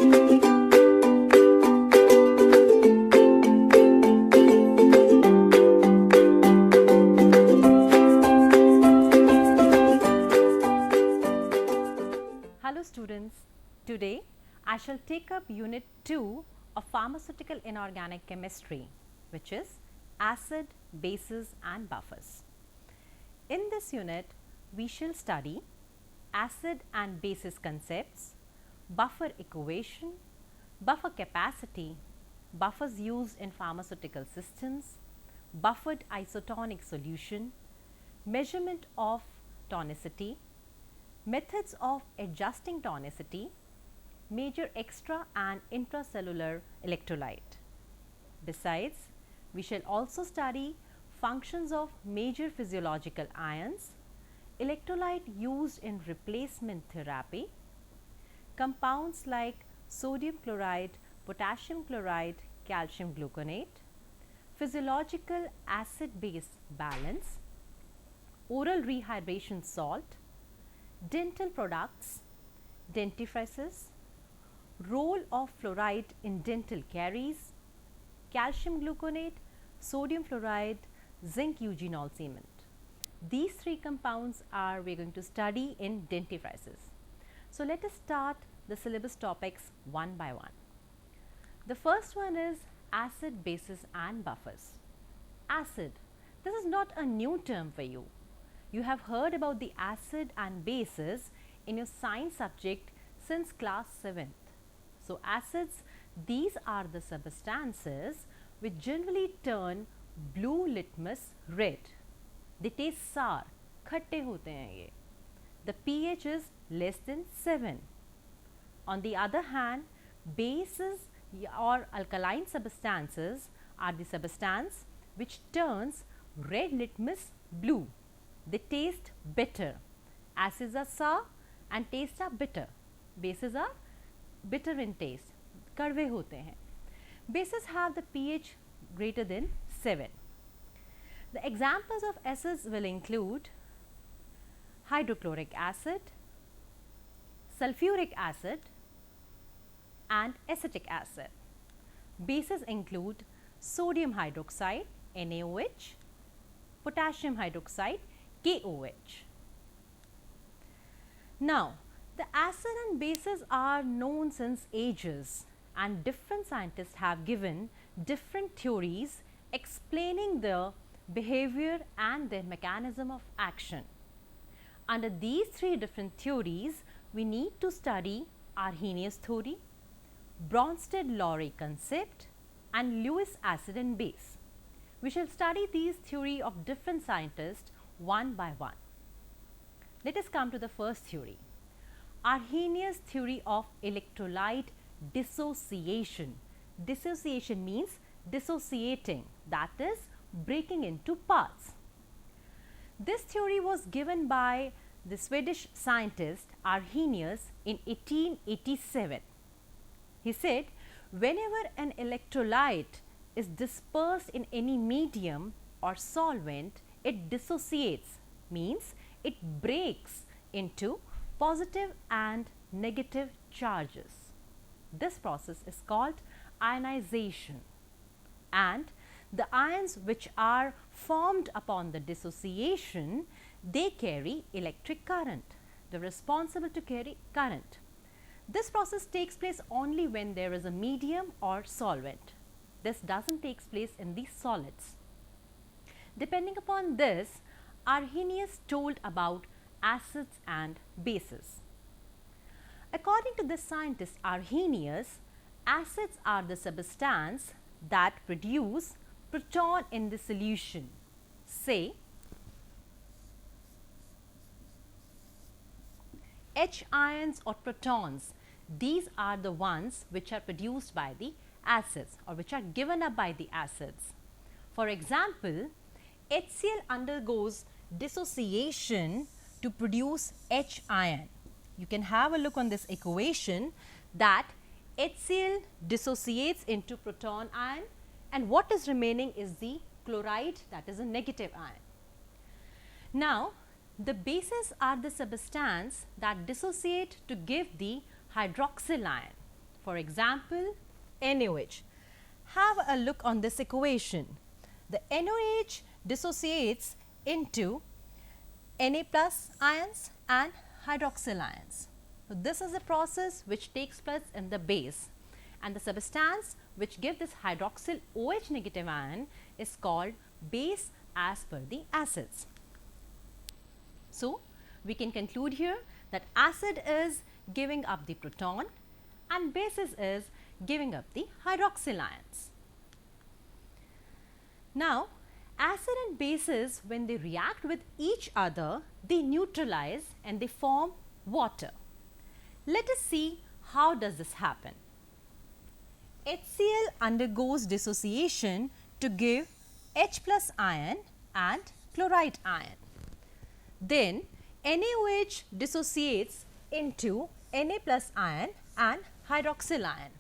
Hello students, today I shall take up unit 2 of pharmaceutical inorganic chemistry, which is acid, bases and buffers. In this unit, we shall study acid and bases concepts, buffer equation, buffer capacity, buffers used in pharmaceutical systems, buffered isotonic solution, measurement of tonicity, methods of adjusting tonicity, major extra and intracellular electrolyte. Besides, we shall also study functions of major physiological ions, electrolyte used in replacement therapy, compounds like sodium chloride, potassium chloride, calcium gluconate, physiological acid-base balance, oral rehydration salt, dental products, dentifrices, role of fluoride in dental caries, calcium gluconate, sodium fluoride, zinc eugenol cement. These three compounds are we are going to study in dentifrices. So, let us start the syllabus topics one by one. The first one is acid, bases and buffers. Acid, this is not a new term for you. You have heard about the acid and bases in your science subject since class 7th. So, acids, these are the substances which generally turn blue litmus red. They taste sour, खट्टे होते हैं ये. The pH is less than 7. On the other hand, bases or alkaline substances are the substance which turns red litmus blue. They taste bitter. Acids are sour and tastes are bitter. Bases are bitter in taste. कड़वे होते हैं. Bases have the pH greater than 7. The examples of acids will include hydrochloric acid, sulfuric acid and acetic acid. Bases include sodium hydroxide NaOH, potassium hydroxide KOH. Now, the acid and bases are known since ages and different scientists have given different theories explaining their behavior and their mechanism of action. Under these three different theories, we need to study Arrhenius theory, Bronsted-Lowry concept and Lewis acid and base. We shall study these theory of different scientists one by one. Let us come to the first theory, Arrhenius theory of electrolyte dissociation. Dissociation means dissociating, that is breaking into parts. This theory was given by the Swedish scientist Arrhenius in 1887. He said, whenever an electrolyte is dispersed in any medium or solvent, it dissociates, means it breaks into positive and negative charges. This process is called ionization, and the ions which are formed upon the dissociation, they carry electric current. They are responsible to carry current. This process takes place only when there is a medium or solvent. This does not take place in the solids. Depending upon this, Arrhenius told about acids and bases. According to this scientist Arrhenius, acids are the substance that produce proton in the solution. Say H ions or protons, these are the ones which are produced by the acids or which are given up by the acids. For example, HCl undergoes dissociation to produce H ion. You can have a look on this equation that HCl dissociates into proton ion, and what is remaining is the chloride, that is a negative ion. Now, the bases are the substance that dissociate to give the hydroxyl ion. For example, NaOH. Have a look on this equation. The NaOH dissociates into Na plus ions and hydroxyl ions. So, this is a process which takes place in the base, and the substance which gives this hydroxyl OH negative ion is called base as per the acids. So, we can conclude here that acid is giving up the proton and bases is giving up the hydroxyl ions. Now, acid and bases, when they react with each other, they neutralize and they form water. Let us see how does this happen. HCl undergoes dissociation to give H plus ion and chloride ion. Then NaOH dissociates into Na plus ion and hydroxyl ion.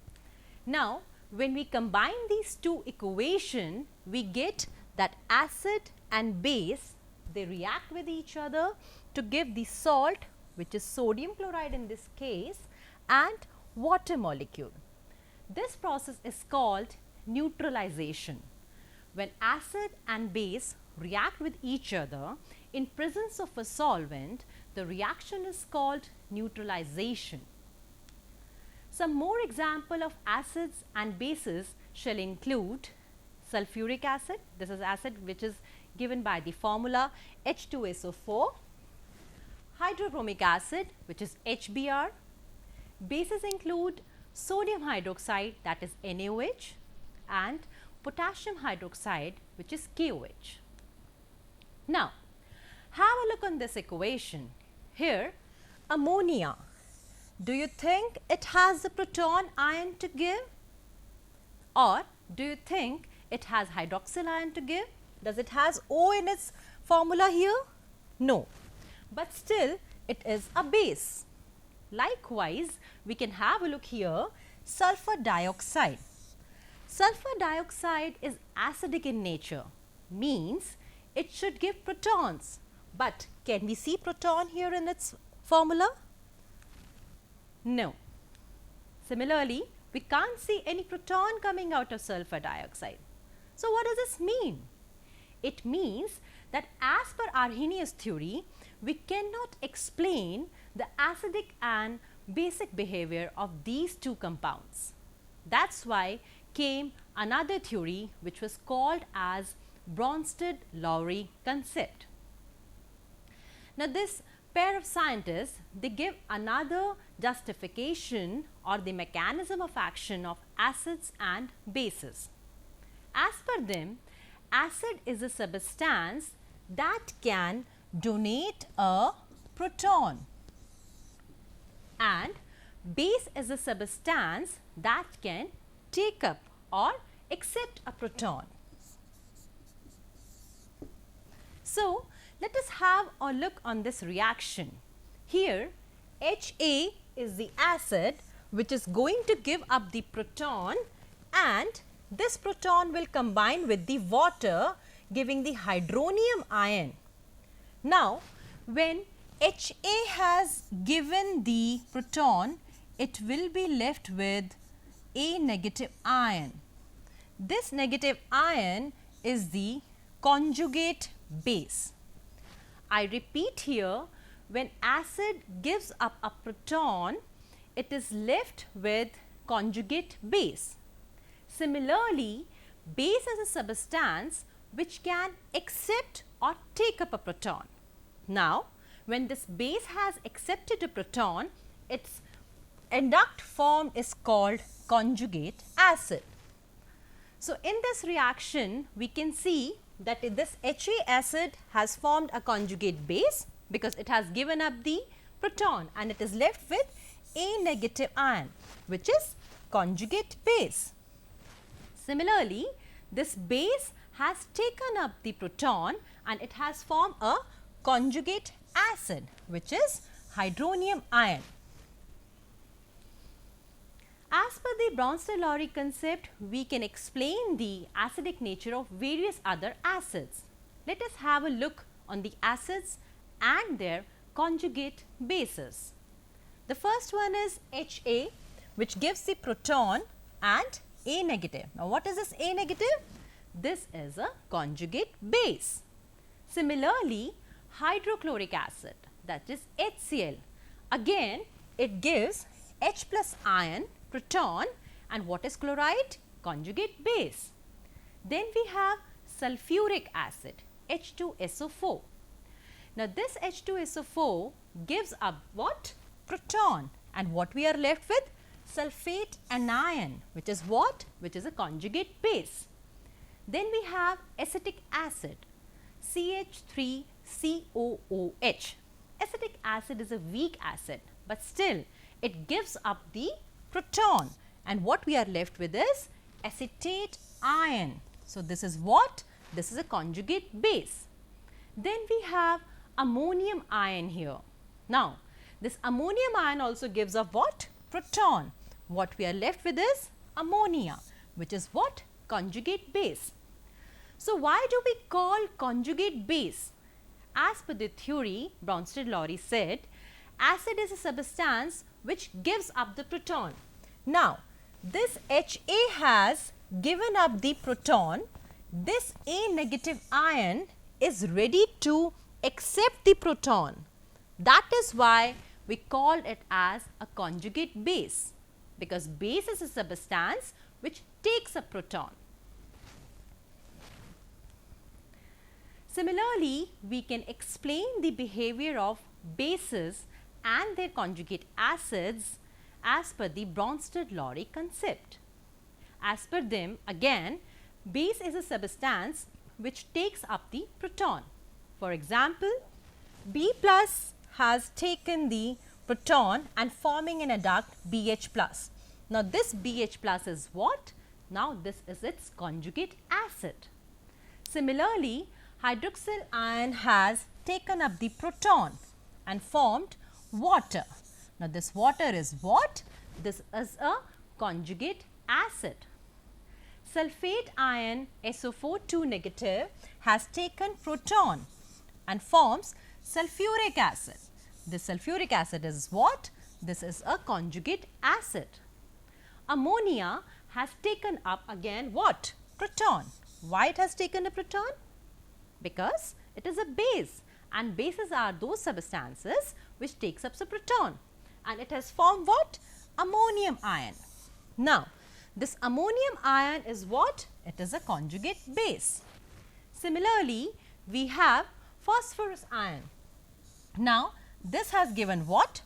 Now, when we combine these two equations, we get that acid and base, they react with each other to give the salt, which is sodium chloride in this case, and water molecule. This process is called neutralization. When acid and base react with each other in presence of a solvent, the reaction is called neutralization. Some more example of acids and bases shall include sulfuric acid. This is acid which is given by the formula H2SO4. Hydrobromic acid, which is HBr. Bases include sodium hydroxide, that is NaOH, and potassium hydroxide, which is KOH. Now, have a look on this equation. Here, ammonia. Do you think it has the proton ion to give? Or do you think it has hydroxyl ion to give? Does it has O in its formula here? No. But still it is a base. Likewise, we can have a look here, sulfur dioxide. Sulfur dioxide is acidic in nature, means it should give protons. But can we see proton here in its formula? No. Similarly, we can't see any proton coming out of sulfur dioxide. So, what does this mean? It means that as per Arrhenius theory, we cannot explain the acidic and basic behavior of these two compounds. That's why came another theory which was called as Bronsted-Lowry concept. Now, this pair of scientists, they give another justification or the mechanism of action of acids and bases. As per them, acid is a substance that can donate a proton and base is a substance that can take up or accept a proton. So, let us have a look on this reaction. Here, Ha is the acid which is going to give up the proton, and this proton will combine with the water, giving the hydronium ion. Now, when Ha has given the proton, it will be left with a negative ion. This negative ion is the conjugate base. I repeat here, when acid gives up a proton, it is left with conjugate base. Similarly, base is a substance which can accept or take up a proton. Now, when this base has accepted a proton, its adduct form is called conjugate acid. So, in this reaction, we can see that this Ha acid has formed a conjugate base because it has given up the proton and it is left with a negative ion, which is conjugate base. Similarly, this base has taken up the proton and it has formed a conjugate acid, which is hydronium ion. As per the Bronsted-Lowry concept, we can explain the acidic nature of various other acids. Let us have a look on the acids and their conjugate bases. The first one is Ha, which gives the proton and A negative. Now, what is this A negative? This is a conjugate base. Similarly, hydrochloric acid, that is HCl, again it gives H plus ion, proton, and what is chloride? Conjugate base. Then we have sulfuric acid, H2SO4. Now, this H2SO4 gives up what? Proton, and what we are left with? Sulfate anion, which is what? Which is a conjugate base. Then we have acetic acid, CH3COOH. Acetic acid is a weak acid, but still it gives up the proton, and what we are left with is acetate ion. So, this is what? This is a conjugate base. Then we have ammonium ion here. Now, this ammonium ion also gives up what? Proton. What we are left with is ammonia, which is what? Conjugate base. So, why do we call conjugate base? As per the theory, Bronsted-Lowry said, acid is a substance which gives up the proton. Now, this Ha has given up the proton. This A negative ion is ready to accept the proton. That is why we call it as a conjugate base, because base is a substance which takes a proton. Similarly, we can explain the behavior of bases and their conjugate acids as per the Bronsted-Lowry concept. As per them, again, base is a substance which takes up the proton. For example, B plus has taken the proton and forming an adduct BH plus. Now, this BH plus is what? Now, this is its conjugate acid. Similarly, hydroxyl ion has taken up the proton and formed water. Now, this water is what? This is a conjugate acid. Sulfate ion SO4 2 negative has taken proton and forms sulfuric acid. This sulfuric acid is what? This is a conjugate acid. Ammonia has taken up again what? Proton. Why it has taken a proton? Because it is a base, and bases are those substances which takes up the proton, and it has formed what? Ammonium ion. Now, this ammonium ion is what? It is a conjugate base. Similarly, we have phosphorus ion. Now, this has given what?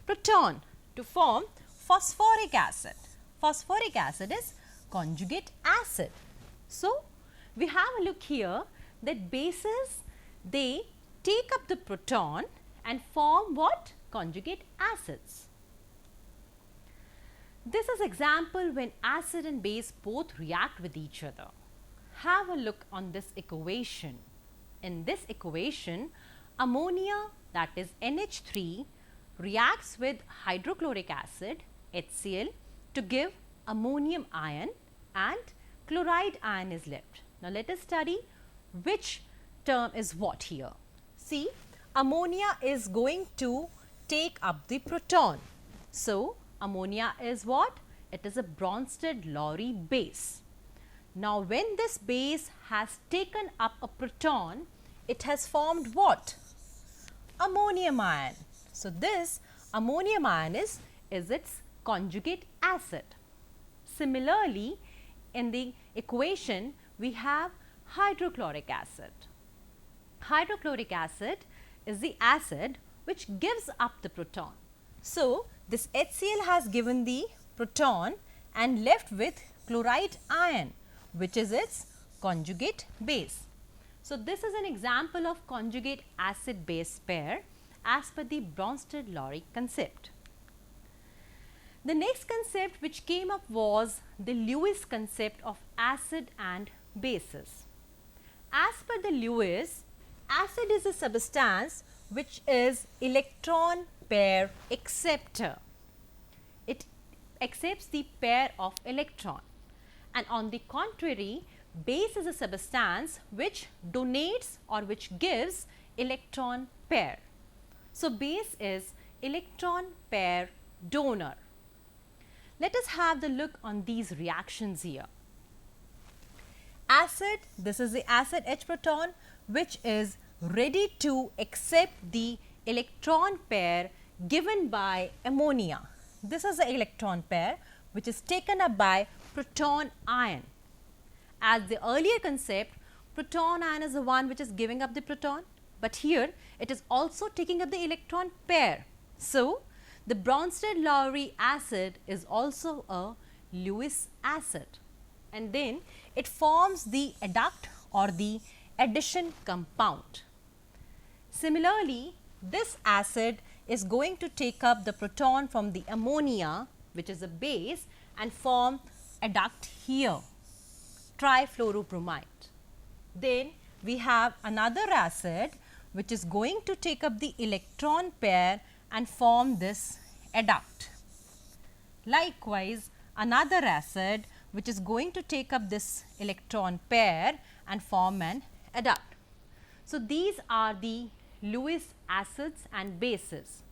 Proton to form phosphoric acid. Phosphoric acid is conjugate acid. So, we have a look here that bases, they take up the proton and form what? Conjugate acids. This is example when acid and base both react with each other. Have a look on this equation. In this equation, ammonia, that is NH3, reacts with hydrochloric acid HCl to give ammonium ion, and chloride ion is left. Now, let us study which term is what here. See, ammonia is going to take up the proton. So, ammonia is what? It is a Bronsted-Lowry base. Now, when this base has taken up a proton, it has formed what? Ammonium ion. So, this ammonium ion is its conjugate acid. Similarly, in the equation, we have hydrochloric acid. Hydrochloric acid is the acid which gives up the proton. So, this HCl has given the proton and left with chloride ion, which is its conjugate base. So, this is an example of conjugate acid base pair as per the Bronsted-Lowry concept. The next concept which came up was the Lewis concept of acid and bases. As per the Lewis, acid is a substance which is electron pair acceptor. It accepts the pair of electron, and on the contrary, base is a substance which donates or which gives electron pair. So, base is electron pair donor. Let us have the look on these reactions here. Acid, this is the acid H proton which is ready to accept the electron pair given by ammonia. This is the electron pair which is taken up by proton ion. As the earlier concept, proton ion is the one which is giving up the proton, but here it is also taking up the electron pair. So, the Bronsted-Lowry acid is also a Lewis acid, and then it forms the adduct or the addition compound. Similarly, this acid is going to take up the proton from the ammonia, which is a base, and form adduct here, trifluorobromide. Then we have another acid which is going to take up the electron pair and form this adduct. Likewise, another acid which is going to take up this electron pair and form an adduct. So, these are the Lewis acids and bases.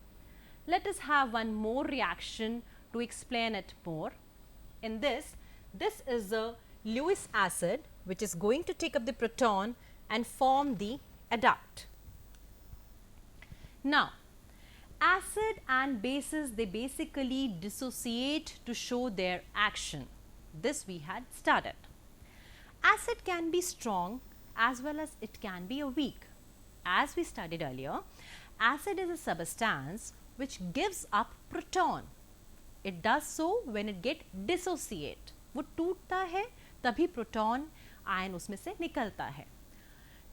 Let us have one more reaction to explain it more. In this is the Lewis acid which is going to take up the proton and form the adduct. Now, acid and bases, they basically dissociate to show their action. This we had studied. Acid can be strong as well as it can be a weak. As we studied earlier, acid is a substance which gives up proton. It does so when it get dissociate. वो टूटता है तभी proton ion उसमें से निकलता है.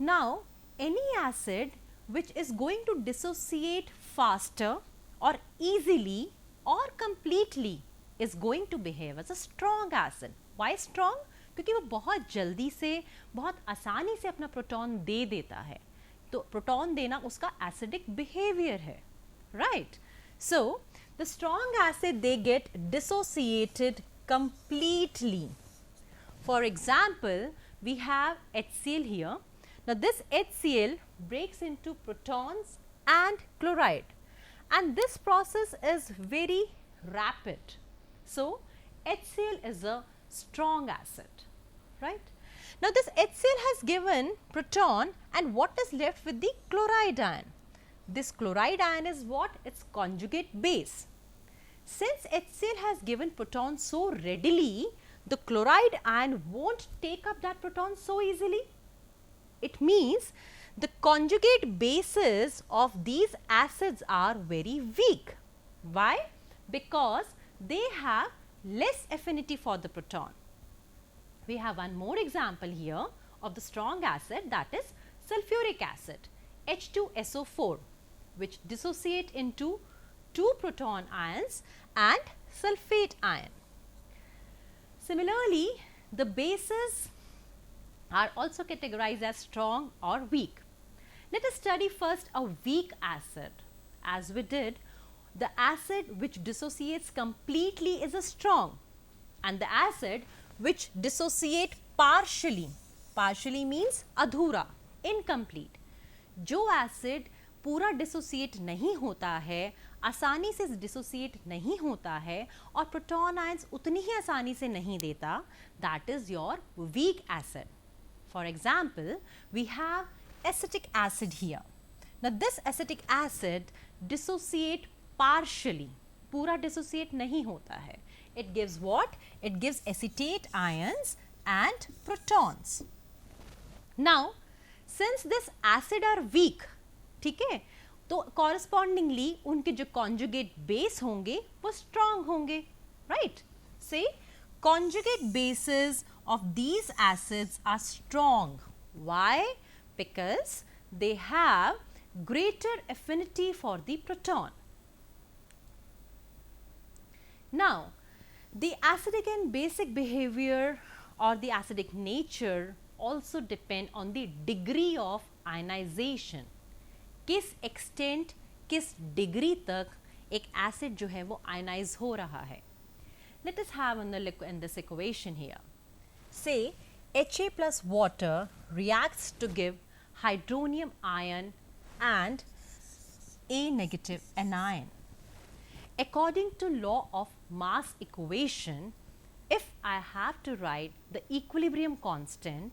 Now, any acid which is going to dissociate faster or easily or completely is going to behave as a strong acid. Why strong? क्योंकि वो बहुत जल्दी से, बहुत आसानी से अपना प्रोटॉन दे देता है. तो प्रोटॉन देना उसका एसिडिक बिहेवियर है, right? So the strong acid they get dissociated completely. For example, we have HCl here. Now, this HCl breaks into protons and chloride, and this process is very rapid. So, HCl is a strong acid, right? Now, this HCl has given proton, and what is left with the chloride ion? This chloride ion is what? Its conjugate base. Since HCl has given proton so readily, the chloride ion won't take up that proton so easily. It means the conjugate bases of these acids are very weak. Why? Because they have less affinity for the proton. We have one more example here of the strong acid, that is sulfuric acid, H2SO4, which dissociate into 2 proton ions and sulfate ion. Similarly, the bases are also categorized as strong or weak. Let us study first a weak acid. As we did, the acid which dissociates completely is a strong, and the acid which dissociate partially, partially means adhura, incomplete. जो acid पूरा dissociate नहीं होता है, आसानी से dissociate नहीं होता है और प्रोटॉन आयंस उतनी ही आसानी से नहीं देता, that is your weak acid. For example, we have acetic acid here. Now this acetic acid dissociate partially, पूरा डिसोसिएट नहीं होता है. It gives what? It gives acetate ions and protons. Now since this acid are weak, ठीक है, तो correspondingly उनके जो conjugate base होंगे वो स्ट्रॉन्ग होंगे, right? So conjugate bases of these acids are strong. Why? Because they have greater affinity for the proton. Now, the acidic and basic behavior or the acidic nature also depend on the degree of ionization. किस extent, किस degree तक एक acid जो है वो ionize हो रहा है. Let us have in this equation here. Say Ha plus water reacts to give hydronium ion and A negative anion. According to law of mass equation, if I have to write the equilibrium constant,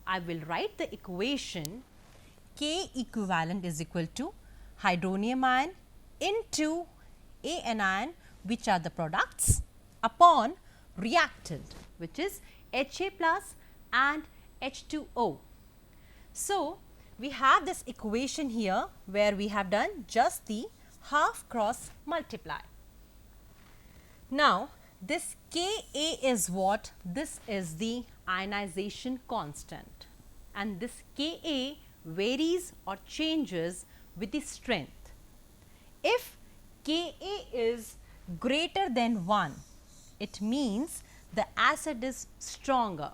I will write the equation K equivalent is equal to hydronium ion into A anion, which are the products, upon reactant, which is Ha plus and H2O. So, we have this equation here where we have done just the half cross multiply. Now, this Ka is what? This is the ionization constant, and this Ka varies or changes with the strength. If Ka is greater than 1, it means the acid is stronger,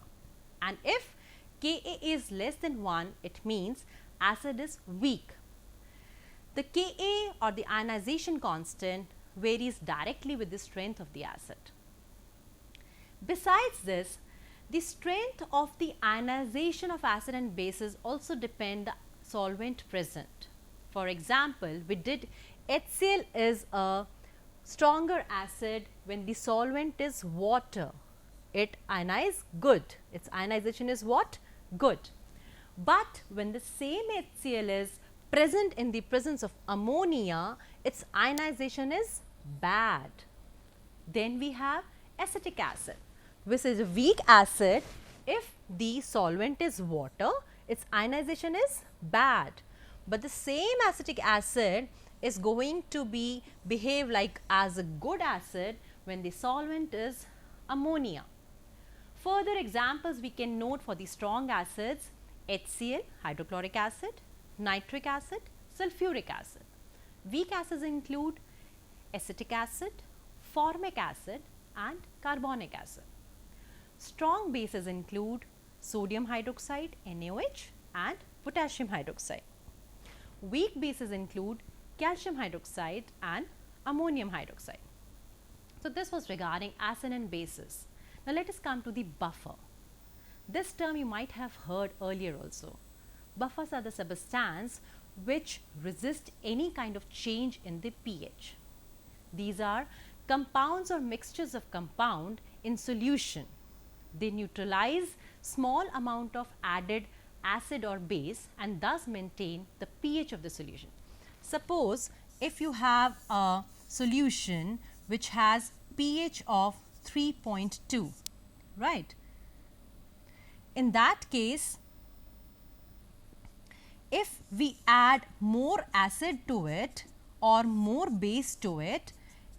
and if Ka is less than 1, it means acid is weak. The Ka or the ionization constant varies directly with the strength of the acid. Besides this, the strength of the ionization of acid and bases also depend the solvent present. For example, we did HCl is a stronger acid when the solvent is water. It ionizes good. Its ionization is what? Good. But when the same HCl is present in the presence of ammonia, its ionization is bad. Then we have acetic acid, which is a weak acid. If the solvent is water, its ionization is bad. But the same acetic acid is going to behave like as a good acid when the solvent is ammonia. Further examples we can note for the strong acids: HCl, hydrochloric acid, nitric acid, sulfuric acid. Weak acids include acetic acid, formic acid and carbonic acid. Strong bases include sodium hydroxide NaOH and potassium hydroxide. Weak bases include calcium hydroxide and ammonium hydroxide. So, this was regarding acid and bases. Now, let us come to the buffer. This term you might have heard earlier also. Buffers are the substances which resist any kind of change in the pH. These are compounds or mixtures of compound in solution. They neutralize small amount of added acid or base and thus maintain the pH of the solution. Suppose if you have a solution which has pH of 3.2, right? In that case, if we add more acid to it or more base to it,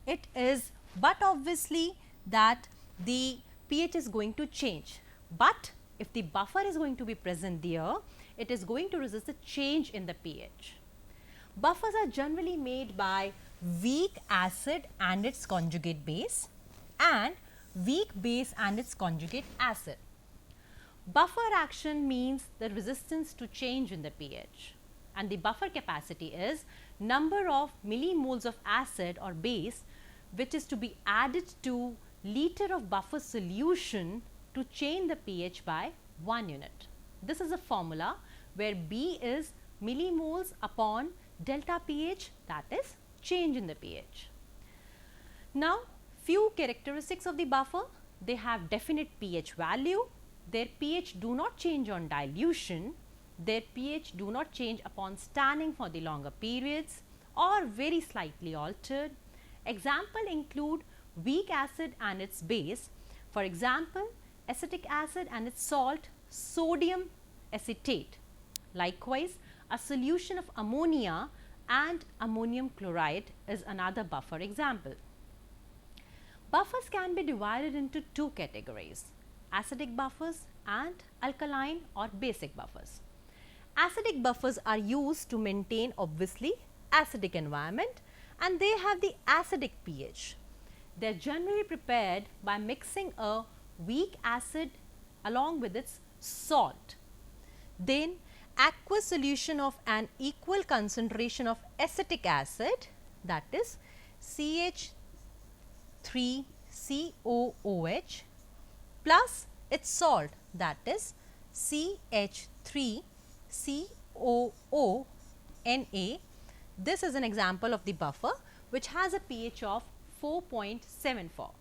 it is but obviously that the pH is going to change. But if the buffer is going to be present there, it is going to resist the change in the pH. Buffers are generally made by weak acid and its conjugate base and weak base and its conjugate acid. Buffer action means the resistance to change in the pH, and the buffer capacity is number of millimoles of acid or base which is to be added to liter of buffer solution to change the pH by 1 unit. This is a formula where B is millimoles upon delta pH, that is change in the pH. Now, few characteristics of the buffer: they have definite pH value, their pH do not change on dilution, their pH do not change upon standing for the longer periods or very slightly altered. Example include weak acid and its base, for example acetic acid and its salt sodium acetate. Likewise, a solution of ammonia and ammonium chloride is another buffer example. Buffers can be divided into two categories: acidic buffers and alkaline or basic buffers. Acidic buffers are used to maintain obviously acidic environment and they have the acidic pH. They are generally prepared by mixing a weak acid along with its salt. Then aqueous solution of an equal concentration of acetic acid, that is CH3COOH plus its salt, that is CH3COONA. This is an example of the buffer which has a pH of 4.74.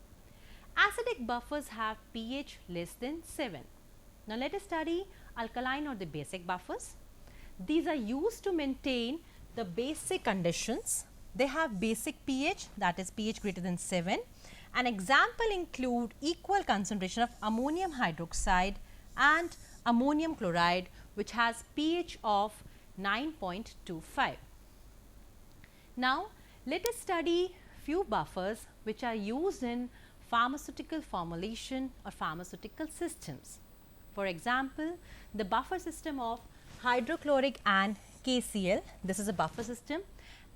Acidic buffers have pH less than 7. Now let us study alkaline or the basic buffers. These are used to maintain the basic conditions. They have basic pH, that is pH greater than 7. An example include equal concentration of ammonium hydroxide and ammonium chloride, which has pH of 9.25. Now let us study few buffers which are used in pharmaceutical formulation or pharmaceutical systems. For example, the buffer system of hydrochloric and KCl, this is a buffer system,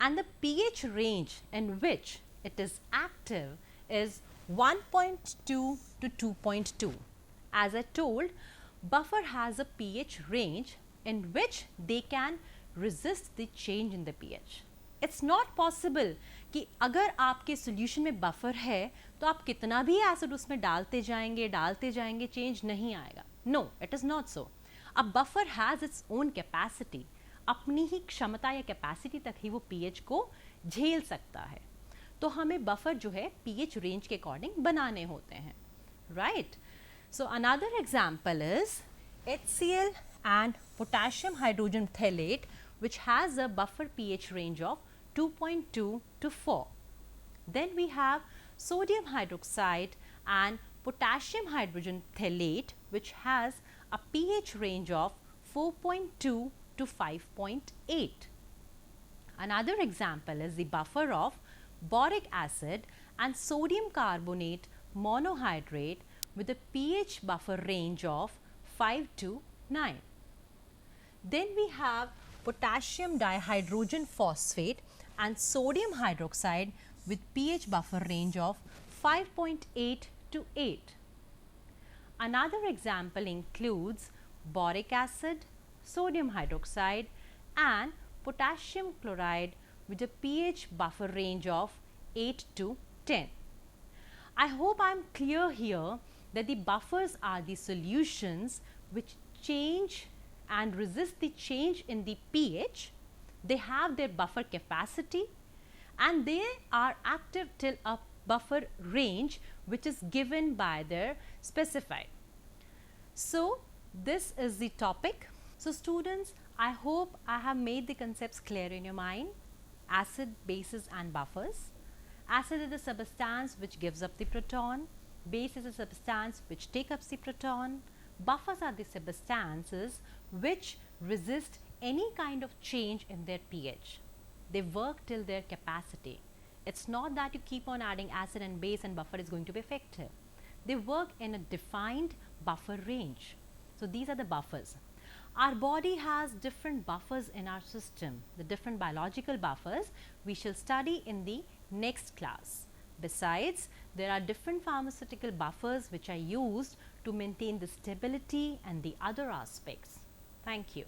and the pH range in which it is active is 1.2 to 2.2. As I told, buffer has a pH range in which they can resist the change in the pH. It's not possible कि अगर आपके solution में buffer है तो आप कितना भी acid उसमें डालते जाएंगे change नहीं आएगा. No, it is not so. A buffer has its own capacity. अपनी ही क्षमता या capacity तक ही वो pH को झेल सकता है. तो हमें buffer जो है pH range के according बनाने होते हैं. Right? So another example is HCl and potassium hydrogen phthalate, which has a buffer pH range of 2.2 to 4. Then we have sodium hydroxide and potassium hydrogen phthalate, which has a pH range of 4.2 to 5.8. Another example is the buffer of boric acid and sodium carbonate monohydrate with a pH buffer range of 5 to 9. Then we have potassium dihydrogen phosphate and sodium hydroxide with pH buffer range of 5.8 to 8. Another example includes boric acid, sodium hydroxide and potassium chloride with a pH buffer range of 8 to 10. I hope I am clear here that the buffers are the solutions which change and resist the change in the pH. They have their buffer capacity and they are active till a buffer range which is given by their specified. So this is the topic. So students, I hope I have made the concepts clear in your mind. Acid, bases and buffers. Acid is the substance which gives up the proton. Base is a substance which takes up the proton. Buffers are the substances which resist any kind of change in their pH. They work till their capacity. It's not that you keep on adding acid and base and buffer is going to be effective. They work in a defined buffer range. So these are the buffers. Our body has different buffers in our system. The different biological buffers we shall study in the next class. Besides, there are different pharmaceutical buffers which are used to maintain the stability and the other aspects. Thank you.